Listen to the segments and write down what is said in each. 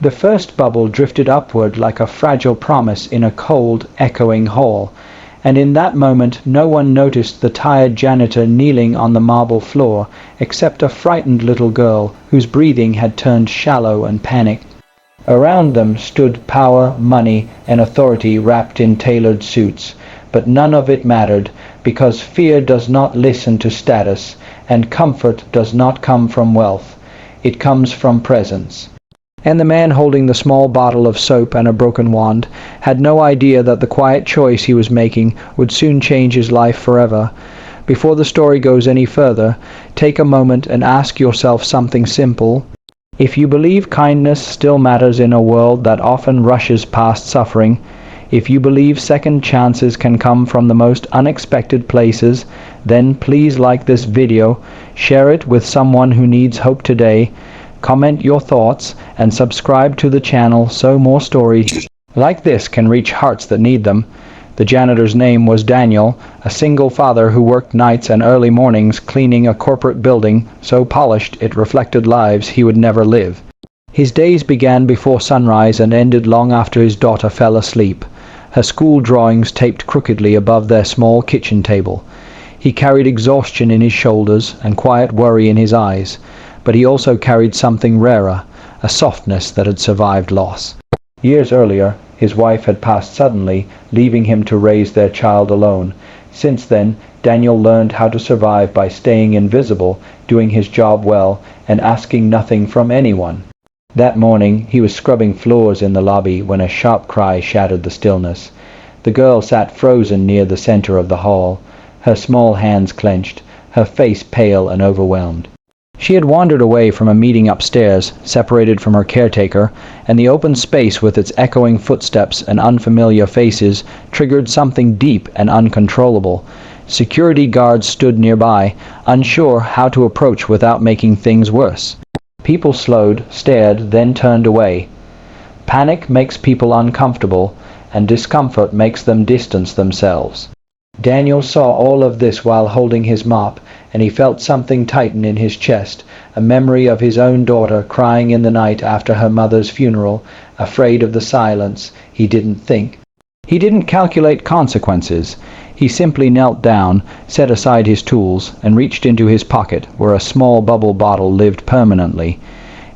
The first bubble drifted upward like a fragile promise in a cold, echoing hall, and in that moment no one noticed the tired janitor kneeling on the marble floor, except a frightened little girl whose breathing had turned shallow and panicked. Around them stood power, money, and authority wrapped in tailored suits, but none of it mattered, because fear does not listen to status, and comfort does not come from wealth. It comes from presence. And the man holding the small bottle of soap and a broken wand had no idea that the quiet choice he was making would soon change his life forever. Before the story goes any further, take a moment and ask yourself something simple. If you believe kindness still matters in a world that often rushes past suffering, if you believe second chances can come from the most unexpected places, then please like this video, share it with someone who needs hope today, comment your thoughts, and subscribe to the channel so more stories like this can reach hearts that need them. The janitor's name was Daniel, a single father who worked nights and early mornings cleaning a corporate building so polished it reflected lives he would never live. His days began before sunrise and ended long after his daughter fell asleep, her school drawings taped crookedly above their small kitchen table. He carried exhaustion in his shoulders and quiet worry in his eyes, but he also carried something rarer, a softness that had survived loss. Years earlier, his wife had passed suddenly, leaving him to raise their child alone. Since then, Daniel learned how to survive by staying invisible, doing his job well, and asking nothing from anyone. That morning, he was scrubbing floors in the lobby when a sharp cry shattered the stillness. The girl sat frozen near the center of the hall, her small hands clenched, her face pale and overwhelmed. She had wandered away from a meeting upstairs, separated from her caretaker, and the open space with its echoing footsteps and unfamiliar faces triggered something deep and uncontrollable. Security guards stood nearby, unsure how to approach without making things worse. People slowed, stared, then turned away. Panic makes people uncomfortable, and discomfort makes them distance themselves. Daniel saw all of this while holding his mop, and he felt something tighten in his chest, a memory of his own daughter crying in the night after her mother's funeral, afraid of the silence. He didn't think. He didn't calculate consequences. He simply knelt down, set aside his tools, and reached into his pocket, where a small bubble bottle lived permanently.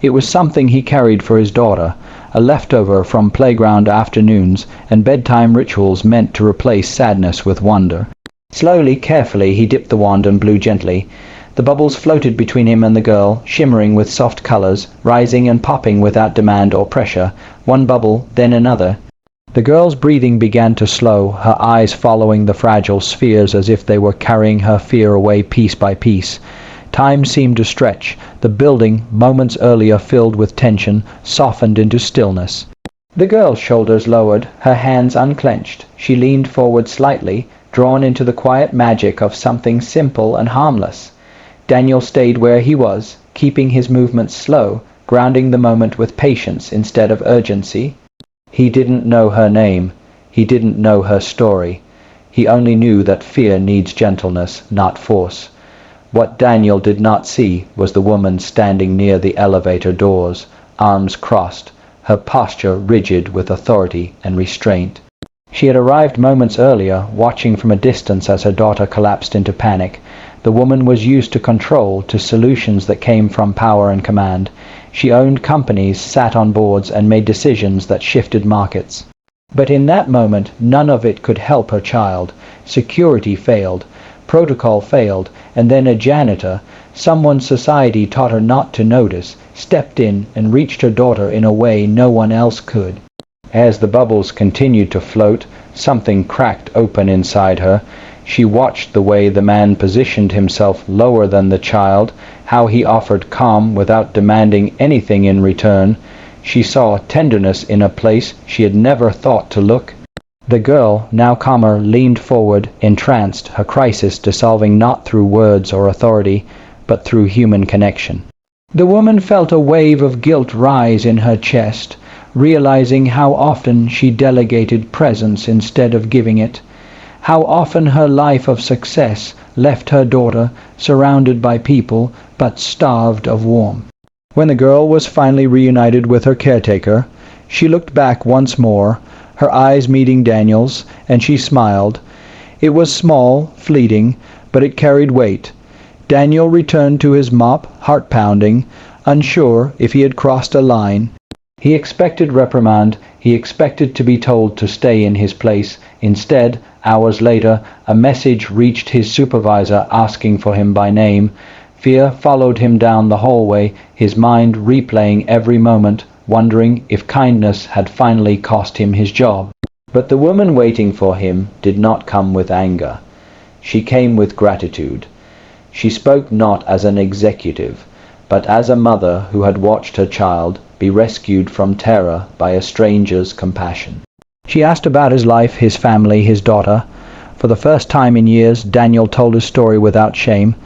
It was something he carried for his daughter, a leftover from playground afternoons and bedtime rituals meant to replace sadness with wonder. Slowly, carefully, he dipped the wand and blew gently. The bubbles floated between him and the girl, shimmering with soft colors, rising and popping without demand or pressure, one bubble, then another. The girl's breathing began to slow, her eyes following the fragile spheres as if they were carrying her fear away piece by piece. Time seemed to stretch. The building, moments earlier filled with tension, softened into stillness. The girl's shoulders lowered, her hands unclenched. She leaned forward slightly, drawn into the quiet magic of something simple and harmless. Daniel stayed where he was, keeping his movements slow, grounding the moment with patience instead of urgency. He didn't know her name. He didn't know her story. He only knew that fear needs gentleness, not force. What Daniel did not see was the woman standing near the elevator doors, arms crossed, her posture rigid with authority and restraint. She had arrived moments earlier, watching from a distance as her daughter collapsed into panic. The woman was used to control, to solutions that came from power and command. She owned companies, sat on boards, and made decisions that shifted markets. But in that moment, none of it could help her child. Security failed. Protocol failed, and then a janitor, someone society taught her not to notice, stepped in and reached her daughter in a way no one else could. As the bubbles continued to float, something cracked open inside her. She watched the way the man positioned himself lower than the child, how he offered calm without demanding anything in return. She saw tenderness in a place she had never thought to look. The girl, now calmer, leaned forward, entranced, her crisis dissolving not through words or authority, but through human connection. The woman felt a wave of guilt rise in her chest, realizing how often she delegated presence instead of giving it, how often her life of success left her daughter surrounded by people but starved of warmth. When the girl was finally reunited with her caretaker, she looked back once more, her eyes meeting Daniel's, and she smiled. It was small, fleeting, but it carried weight. Daniel returned to his mop, heart-pounding, unsure if he had crossed a line. He expected reprimand, he expected to be told to stay in his place. Instead, hours later, a message reached his supervisor asking for him by name. Fear followed him down the hallway, his mind replaying every moment, wondering if kindness had finally cost him his job. But the woman waiting for him did not come with anger. She came with gratitude. She spoke not as an executive, but as a mother who had watched her child be rescued from terror by a stranger's compassion. She asked about his life, his family, his daughter. For the first time in years, Daniel told his story without shame.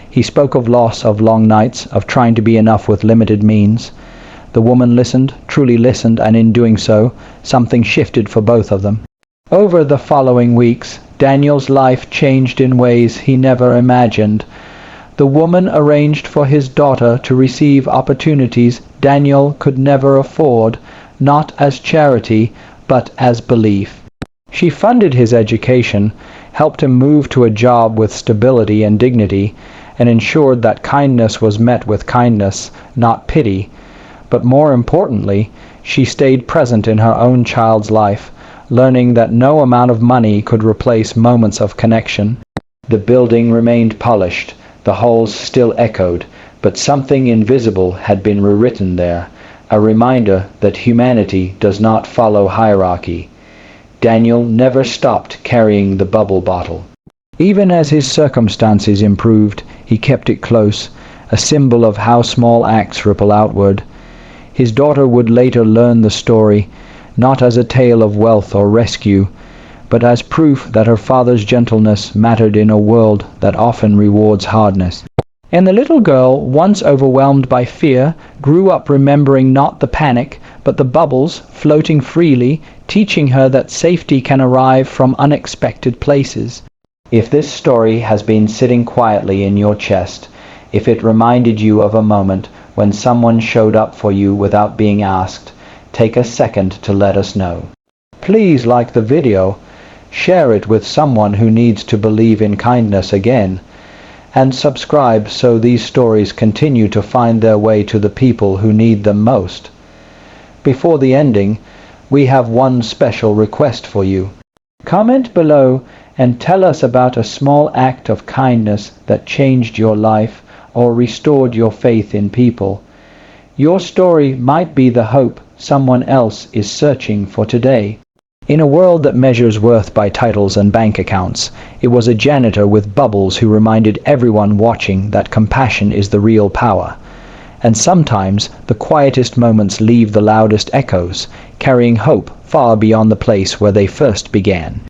He spoke of loss, of long nights, of trying to be enough with limited means. The woman listened, truly listened, and in doing so, something shifted for both of them. Over the following weeks, Daniel's life changed in ways he never imagined. The woman arranged for his daughter to receive opportunities Daniel could never afford, not as charity, but as belief. She funded his education, helped him move to a job with stability and dignity, and ensured that kindness was met with kindness, not pity. But more importantly, she stayed present in her own child's life, learning that no amount of money could replace moments of connection. The building remained polished, the halls still echoed, but something invisible had been rewritten there, a reminder that humanity does not follow hierarchy. Daniel never stopped carrying the bubble bottle. Even as his circumstances improved, he kept it close, a symbol of how small acts ripple outward. His daughter would later learn the story, not as a tale of wealth or rescue, but as proof that her father's gentleness mattered in a world that often rewards hardness. And the little girl, once overwhelmed by fear, grew up remembering not the panic, but the bubbles floating freely, teaching her that safety can arrive from unexpected places. If this story has been sitting quietly in your chest, if it reminded you of a moment when someone showed up for you without being asked, take a second to let us know. Please like the video, share it with someone who needs to believe in kindness again, and subscribe so these stories continue to find their way to the people who need them most. Before the ending, we have one special request for you. Comment below and tell us about a small act of kindness that changed your life or restored your faith in people. Your story might be the hope someone else is searching for today. In a world that measures worth by titles and bank accounts, it was a janitor with bubbles who reminded everyone watching that compassion is the real power. And sometimes the quietest moments leave the loudest echoes, carrying hope far beyond the place where they first began.